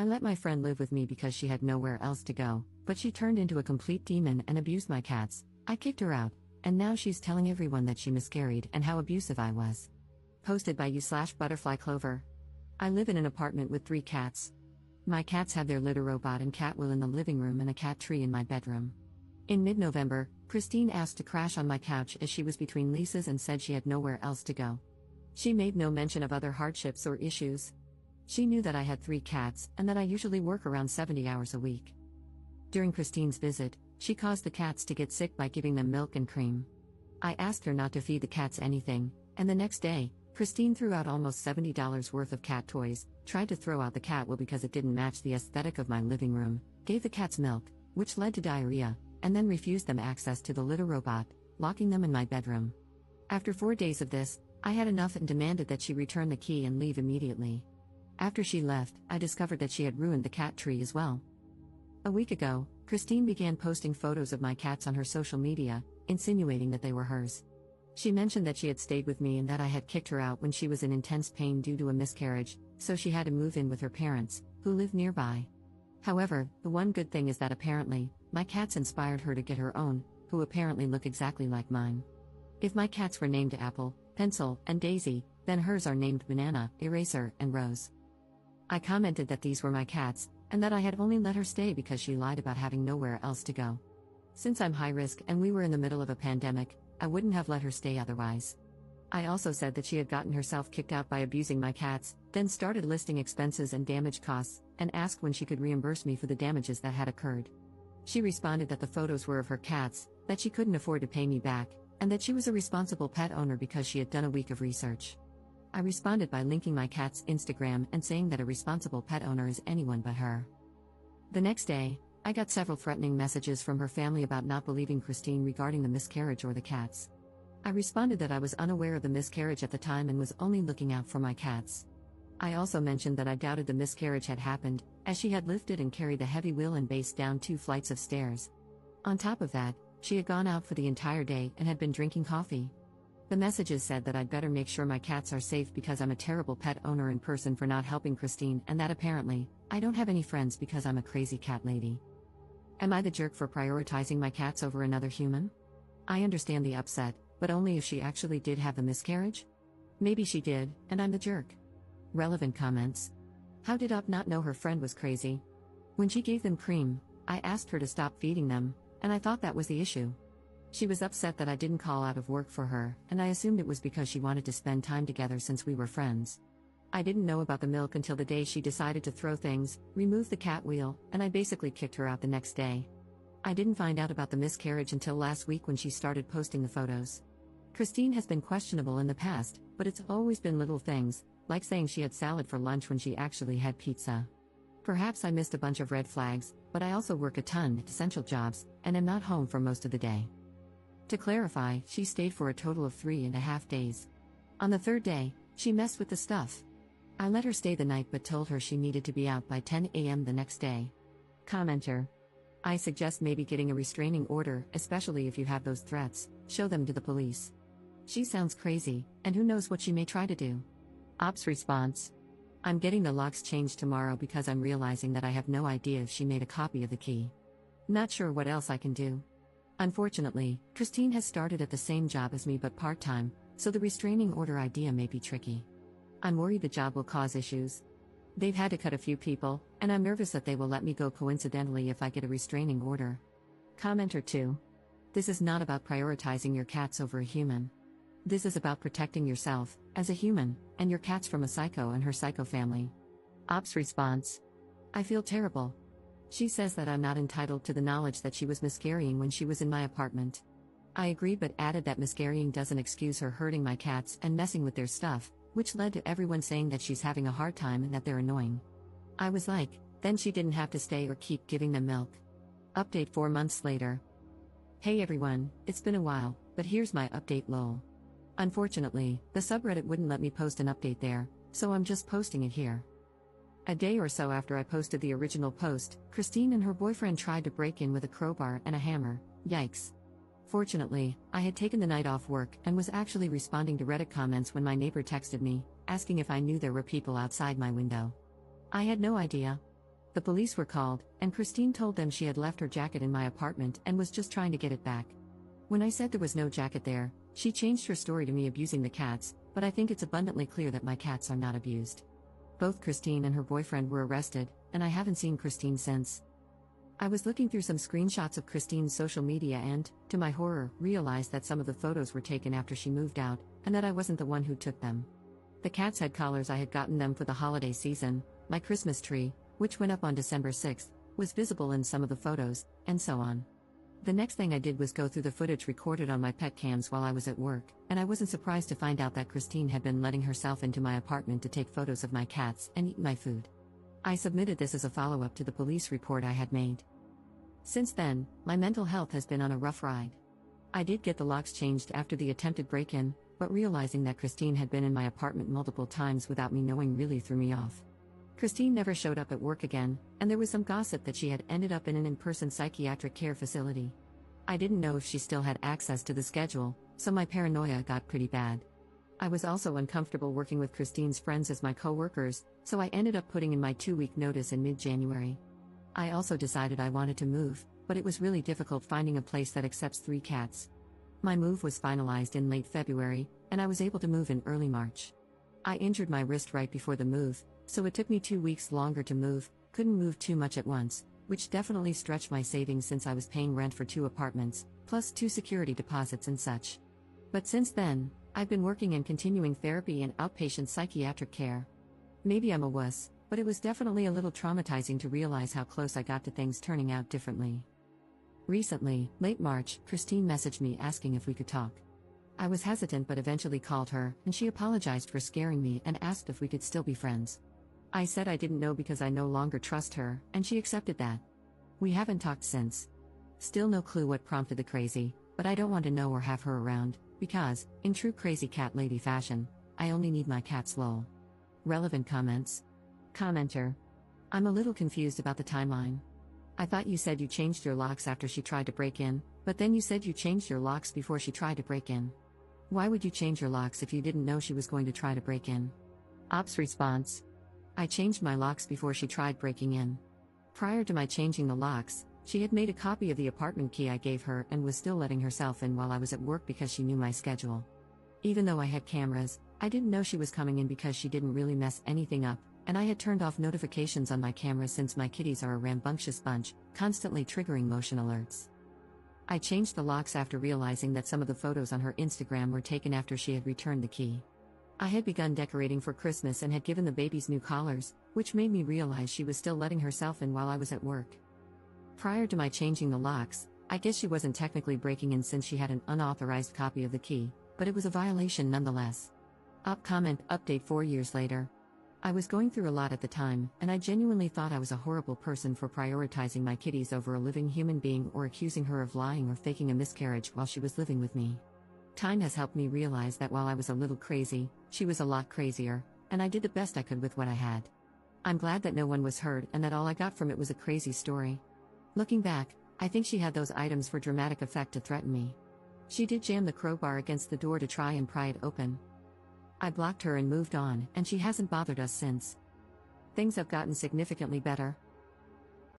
I let my friend live with me because she had nowhere else to go, but she turned into a complete demon and abused my cats. I kicked her out, and now she's telling everyone that she miscarried and how abusive I was. Posted by you/Butterfly Clover. I live in an apartment with 3 cats. My cats have their litter robot and cat wheel in the living room and a cat tree in my bedroom. In mid-November, Christine asked to crash on my couch as she was between leases and said she had nowhere else to go. She made no mention of other hardships or issues. She knew that I had 3 cats and that I usually work around 70 hours a week. During Christine's visit, she caused the cats to get sick by giving them milk and cream. I asked her not to feed the cats anything, and the next day, Christine threw out almost $70 worth of cat toys, tried to throw out the cat wheel because it didn't match the aesthetic of my living room, gave the cats milk, which led to diarrhea, and then refused them access to the litter robot, locking them in my bedroom. After 4 days of this, I had enough and demanded that she return the key and leave immediately. After she left, I discovered that she had ruined the cat tree as well. A week ago, Christine began posting photos of my cats on her social media, insinuating that they were hers. She mentioned that she had stayed with me and that I had kicked her out when she was in intense pain due to a miscarriage, so she had to move in with her parents, who live nearby. However, the one good thing is that apparently, my cats inspired her to get her own, who apparently look exactly like mine. If my cats were named Apple, Pencil, and Daisy, then hers are named Banana, Eraser, and Rose. I commented that these were my cats, and that I had only let her stay because she lied about having nowhere else to go. Since I'm high risk and we were in the middle of a pandemic, I wouldn't have let her stay otherwise. I also said that she had gotten herself kicked out by abusing my cats, then started listing expenses and damage costs, and asked when she could reimburse me for the damages that had occurred. She responded that the photos were of her cats, that she couldn't afford to pay me back, and that she was a responsible pet owner because she had done a week of research. I responded by linking my cat's Instagram and saying that a responsible pet owner is anyone but her. The next day, I got several threatening messages from her family about not believing Christine regarding the miscarriage or the cats. I responded that I was unaware of the miscarriage at the time and was only looking out for my cats. I also mentioned that I doubted the miscarriage had happened, as she had lifted and carried the heavy wheel and base down 2 flights of stairs. On top of that, she had gone out for the entire day and had been drinking coffee. The messages said that I'd better make sure my cats are safe because I'm a terrible pet owner in person for not helping Christine, and that apparently, I don't have any friends because I'm a crazy cat lady. Am I the jerk for prioritizing my cats over another human? I understand the upset, but only if she actually did have the miscarriage? Maybe she did, and I'm the jerk. Relevant comments. How did Up not know her friend was crazy? When she gave them cream, I asked her to stop feeding them, and I thought that was the issue. She was upset that I didn't call out of work for her, and I assumed it was because she wanted to spend time together since we were friends. I didn't know about the milk until the day she decided to throw things, remove the cat wheel, and I basically kicked her out the next day. I didn't find out about the miscarriage until last week when she started posting the photos. Christine has been questionable in the past, but it's always been little things, like saying she had salad for lunch when she actually had pizza. Perhaps I missed a bunch of red flags, but I also work a ton, essential jobs, and am not home for most of the day. To clarify, she stayed for a total of 3.5 days. On the 3rd day, she messed with the stuff. I let her stay the night but told her she needed to be out by 10 a.m. the next day. Commenter. I suggest maybe getting a restraining order, especially if you have those threats, show them to the police. She sounds crazy, and who knows what she may try to do. Ops response. I'm getting the locks changed tomorrow because I'm realizing that I have no idea if she made a copy of the key. Not sure what else I can do. Unfortunately, Christine has started at the same job as me but part-time, so the restraining order idea may be tricky. I'm worried the job will cause issues. They've had to cut a few people, and I'm nervous that they will let me go coincidentally if I get a restraining order. Commenter 2. This is not about prioritizing your cats over a human. This is about protecting yourself, as a human, and your cats from a psycho and her psycho family. Ops response. I feel terrible. She says that I'm not entitled to the knowledge that she was miscarrying when she was in my apartment. I agreed but added that miscarrying doesn't excuse her hurting my cats and messing with their stuff, which led to everyone saying that she's having a hard time and that they're annoying. I was like, then she didn't have to stay or keep giving them milk. Update 4 months later. Hey everyone, it's been a while, but here's my update lol. Unfortunately, the subreddit wouldn't let me post an update there, so I'm just posting it here. A day or so after I posted the original post, Christine and her boyfriend tried to break in with a crowbar and a hammer. Yikes. Fortunately, I had taken the night off work and was actually responding to Reddit comments when my neighbor texted me, asking if I knew there were people outside my window. I had no idea. The police were called, and Christine told them she had left her jacket in my apartment and was just trying to get it back. When I said there was no jacket there, she changed her story to me abusing the cats, but I think it's abundantly clear that my cats are not abused. Both Christine and her boyfriend were arrested, and I haven't seen Christine since. I was looking through some screenshots of Christine's social media and, to my horror, realized that some of the photos were taken after she moved out, and that I wasn't the one who took them. The cats had collars I had gotten them for the holiday season, my Christmas tree, which went up on December 6th, was visible in some of the photos, and so on. The next thing I did was go through the footage recorded on my pet cams while I was at work, and I wasn't surprised to find out that Christine had been letting herself into my apartment to take photos of my cats and eat my food. I submitted this as a follow-up to the police report I had made. Since then, my mental health has been on a rough ride. I did get the locks changed after the attempted break-in, but realizing that Christine had been in my apartment multiple times without me knowing really threw me off. Christine never showed up at work again, and there was some gossip that she had ended up in an in-person psychiatric care facility. I didn't know if she still had access to the schedule, so my paranoia got pretty bad. I was also uncomfortable working with Christine's friends as my co-workers, so I ended up putting in my 2-week notice in mid-January. I also decided I wanted to move, but it was really difficult finding a place that accepts 3 cats. My move was finalized in late February, and I was able to move in early March. I injured my wrist right before the move, so it took me 2 weeks longer to move, couldn't move too much at once, which definitely stretched my savings since I was paying rent for 2 apartments, plus 2 security deposits and such. But since then, I've been working and continuing therapy and outpatient psychiatric care. Maybe I'm a wuss, but it was definitely a little traumatizing to realize how close I got to things turning out differently. Recently, late March, Christine messaged me asking if we could talk. I was hesitant but eventually called her, and she apologized for scaring me and asked if we could still be friends. I said I didn't know because I no longer trust her, and she accepted that. We haven't talked since. Still no clue what prompted the crazy, but I don't want to know or have her around, because, in true crazy cat lady fashion, I only need my cats lol. Relevant comments. Commenter. I'm a little confused about the timeline. I thought you said you changed your locks after she tried to break in, but then you said you changed your locks before she tried to break in. Why would you change your locks if you didn't know she was going to try to break in? Ops response. I changed my locks before she tried breaking in. Prior to my changing the locks, she had made a copy of the apartment key I gave her and was still letting herself in while I was at work because she knew my schedule. Even though I had cameras, I didn't know she was coming in because she didn't really mess anything up, and I had turned off notifications on my camera since my kitties are a rambunctious bunch, constantly triggering motion alerts. I changed the locks after realizing that some of the photos on her Instagram were taken after she had returned the key. I had begun decorating for Christmas and had given the babies new collars, which made me realize she was still letting herself in while I was at work. Prior to my changing the locks, I guess she wasn't technically breaking in since she had an unauthorized copy of the key, but it was a violation nonetheless. Comment update 4 years later. I was going through a lot at the time, and I genuinely thought I was a horrible person for prioritizing my kitties over a living human being or accusing her of lying or faking a miscarriage while she was living with me. Time has helped me realize that while I was a little crazy, she was a lot crazier, and I did the best I could with what I had. I'm glad that no one was hurt and that all I got from it was a crazy story. Looking back, I think she had those items for dramatic effect to threaten me. She did jam the crowbar against the door to try and pry it open. I blocked her and moved on, and she hasn't bothered us since. Things have gotten significantly better.